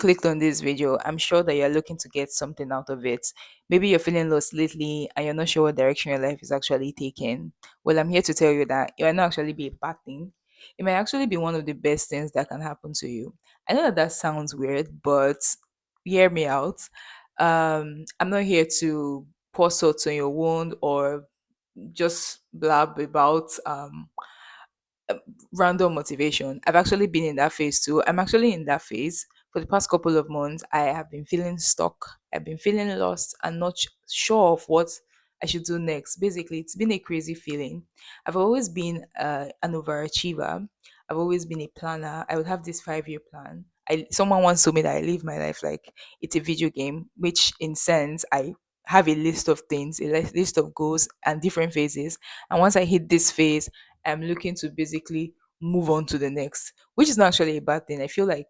clicked on this video, I'm sure that you're looking to get something out of it. Maybe you're feeling lost lately and you're not sure what direction your life is actually taking. Well, I'm here to tell you that it might not actually be a bad thing. It might actually be one of the best things that can happen to you. I know that that sounds weird, but hear me out. I'm not here to pour salt on your wound or just blab about random motivation. I've actually been in that phase too. I'm actually in that phase. For the past couple of months, I have been feeling stuck. I've been feeling lost and not sure of what I should do next. Basically, it's been a crazy feeling. I've always been an overachiever. I've always been a planner. I would have this 5 year plan. Someone once told me that I live my life like it's a video game, which in sense I have a list of things, list of goals and different phases. And once I hit this phase, I'm looking to basically move on to the next, which is not actually a bad thing. I feel like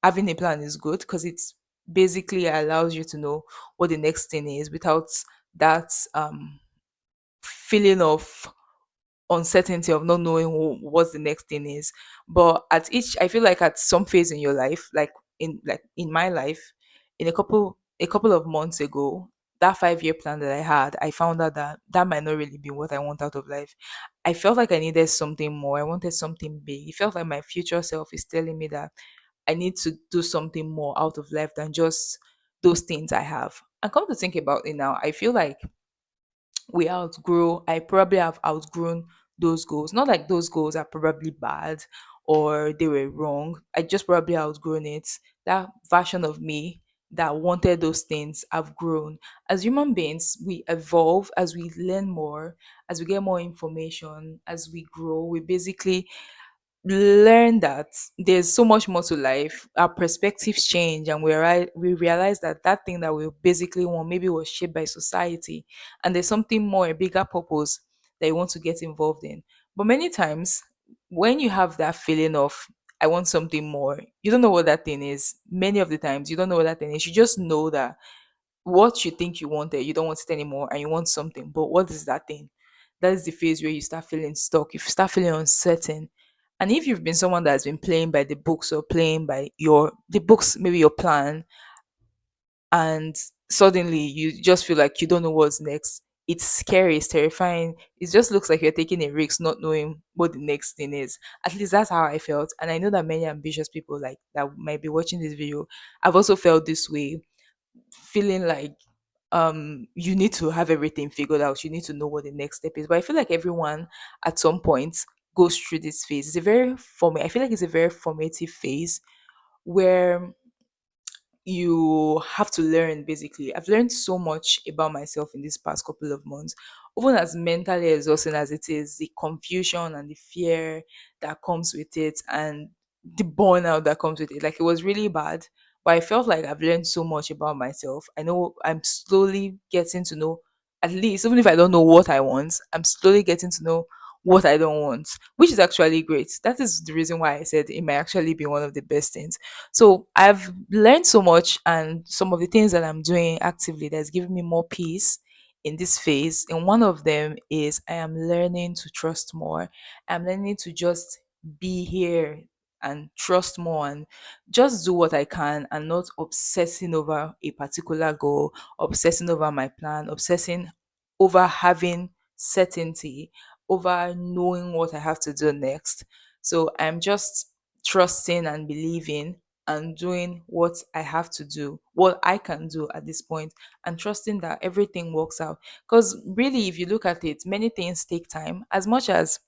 having a plan is good because it's basically allows you to know what the next thing is without that feeling of uncertainty of not knowing what the next thing is. But at each, I feel like at some phase in your life, like in my life, in a couple of months ago, that 5 year plan that I had, I found out that that might not really be what I want out of life. I felt like I needed something more. I wanted something big. It felt like my future self is telling me that I need to do something more out of life than just those things I have. And come to think about it now, I feel like I probably have outgrown those goals. Not like those goals are probably bad or they were wrong. I just probably outgrown it. That version of me that wanted those things, I've grown. As human beings, we evolve as we learn more, as we get more information, as we grow. We basically learn that there's so much more to life. Our perspectives change, and we realize that that thing that we basically want maybe was shaped by society, and there's something more, a bigger purpose that you want to get involved in. But many times, when you have that feeling of I want something more, you don't know what that thing is. Many of the times, you don't know what that thing is. You just know that what you think you wanted, you don't want it anymore, and you want something. But what is that thing? That is the phase where you start feeling stuck. You start feeling uncertain. And if you've been someone that has been playing by the books or playing by the books, maybe your plan, and suddenly you just feel like you don't know what's next. It's scary, it's terrifying. It just looks like you're taking a risk, not knowing what the next thing is. At least that's how I felt. And I know that many ambitious people like that might be watching this video. I've also felt this way, feeling like you need to have everything figured out, you need to know what the next step is. But I feel like everyone at some point goes through this phase. It's a very form I feel like it's a very formative phase where you have to learn. Basically, I've learned so much about myself in these past couple of months, even as mentally exhausting as it is, the confusion and the fear that comes with it and the burnout that comes with it. Like, it was really bad, but I felt like I've learned so much about myself. I know I'm slowly getting to know, at least even if I don't know what I want, I'm slowly getting to know what I don't want, which is actually great. That is the reason why I said it might actually be one of the best things. So I've learned so much, and some of the things that I'm doing actively that's giving me more peace in this phase. And one of them is I am learning to trust more. I'm learning to just be here and trust more and just do what I can and not obsessing over a particular goal, obsessing over my plan, obsessing over having certainty, over knowing what I have to do next. So I'm just trusting and believing and doing what I have to do, what I can do at this point, and trusting that everything works out. Because really, if you look at it, many things take time. As much as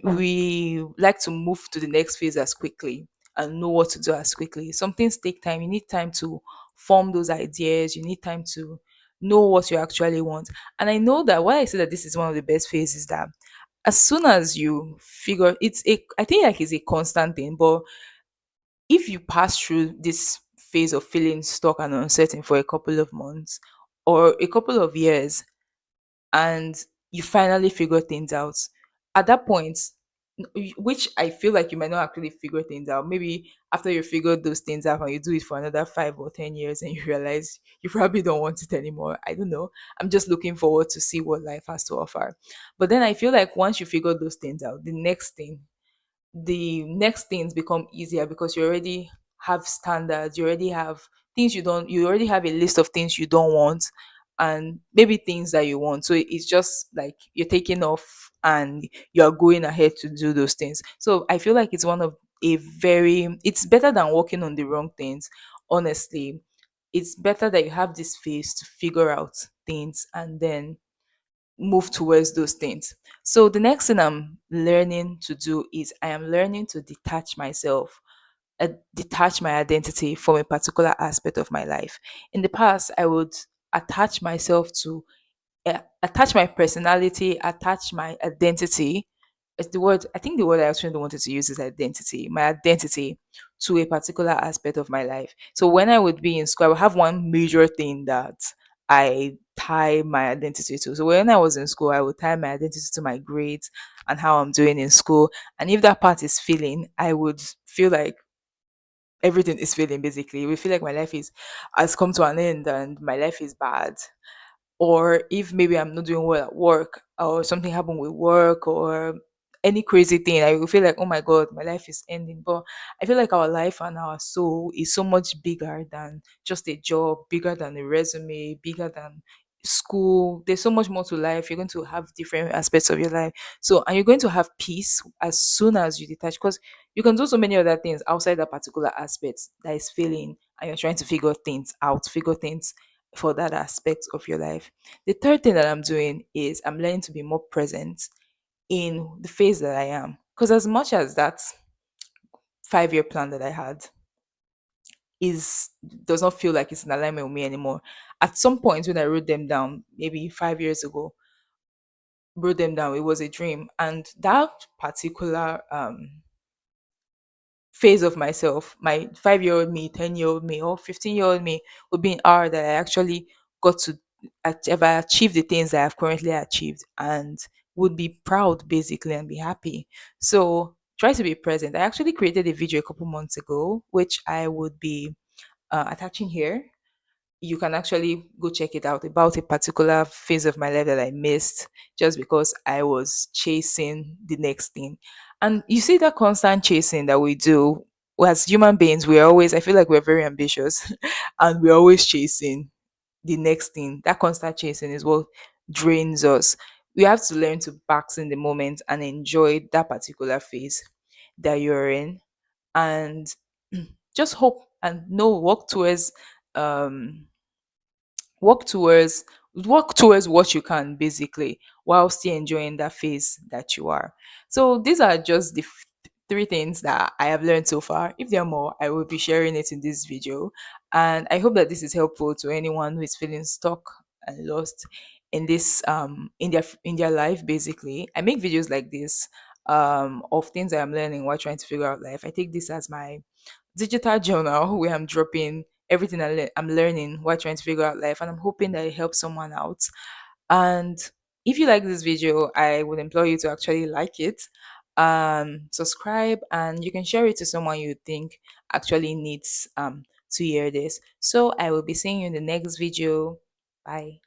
we like to move to the next phase as quickly and know what to do as quickly, some things take time. You need time to form those ideas, you need time to know what you actually want. And I know that why I say that this is one of the best phases, that as soon as you figure I think like it's a constant thing, but if you pass through this phase of feeling stuck and uncertain for a couple of months or a couple of years, and you finally figure things out, at that point, which I feel like you might not actually figure things out, maybe after you figure those things out and you do it for another 5 or 10 years and you realize you probably don't want it anymore. I don't know. I'm just looking forward to see what life has to offer. But then I feel like once you figure those things out, the next things become easier because you already have standards, you already have things you already have a list of things you don't want, and maybe things that you want. So it's just like you're taking off and you're going ahead to do those things. So I feel like it's one of a very it's better than working on the wrong things, honestly. It's better that you have this phase to figure out things and then move towards those things. So the next thing I'm learning to do is I am learning to detach my identity from a particular aspect of my life. In the past, I would attach myself to attach my personality, attach my identity. It's the word, I think the word I actually wanted to use is identity, my identity to a particular aspect of my life. So when I would be in school, I would have one major thing that I tie my identity to. So when I was in school, I would tie my identity to my grades and how I'm doing in school. And if that part is failing, I would feel like everything is failing basically. We feel like my life is has come to an end and my life is bad. Or if maybe I'm not doing well at work or something happened with work or any crazy thing, I will feel like, oh my God, my life is ending. But I feel like our life and our soul is so much bigger than just a job, bigger than a resume, bigger than school. There's so much more to life. You're going to have different aspects of your life. So, and you're going to have peace as soon as you detach because you can do so many other things outside that particular aspect that is failing and you're trying to figure things out, figure things for that aspect of your life. The third thing that I'm doing is I'm learning to be more present in the phase that I am. Because as much as that 5 year plan that I had is does not feel like it's in alignment with me anymore. At some point when I wrote them down, maybe 5 years ago, wrote them down, it was a dream. And that particular phase of myself, my 5 year old me, 10 year old me, or 15 year old me would be in hour that I actually got to ever achieve the things that I've currently achieved and would be proud basically and be happy. So try to be present. I actually created a video a couple months ago, which I would be attaching here. You can actually go check it out about a particular phase of my life that I missed just because I was chasing the next thing. And you see that constant chasing that we do as human beings, we're always, I feel like we're very ambitious and we're always chasing the next thing. That constant chasing is what drains us. We have to learn to bask in the moment and enjoy that particular phase that you're in and just hope and know work towards um work towards work towards what you can basically while still enjoying that phase that you are. So these are just the three things that I have learned so far. If there are more, I will be sharing it in this video, and I hope that this is helpful to anyone who is feeling stuck and lost in this in their life. Basically, I make videos like this of things that I'm learning while trying to figure out life. I take this as my digital journal where I'm dropping everything I'm learning while trying to figure out life. And I'm hoping that it helps someone out. And if you like this video, I would implore you to actually like it, subscribe, and you can share it to someone you think actually needs to hear this. So I will be seeing you in the next video. Bye.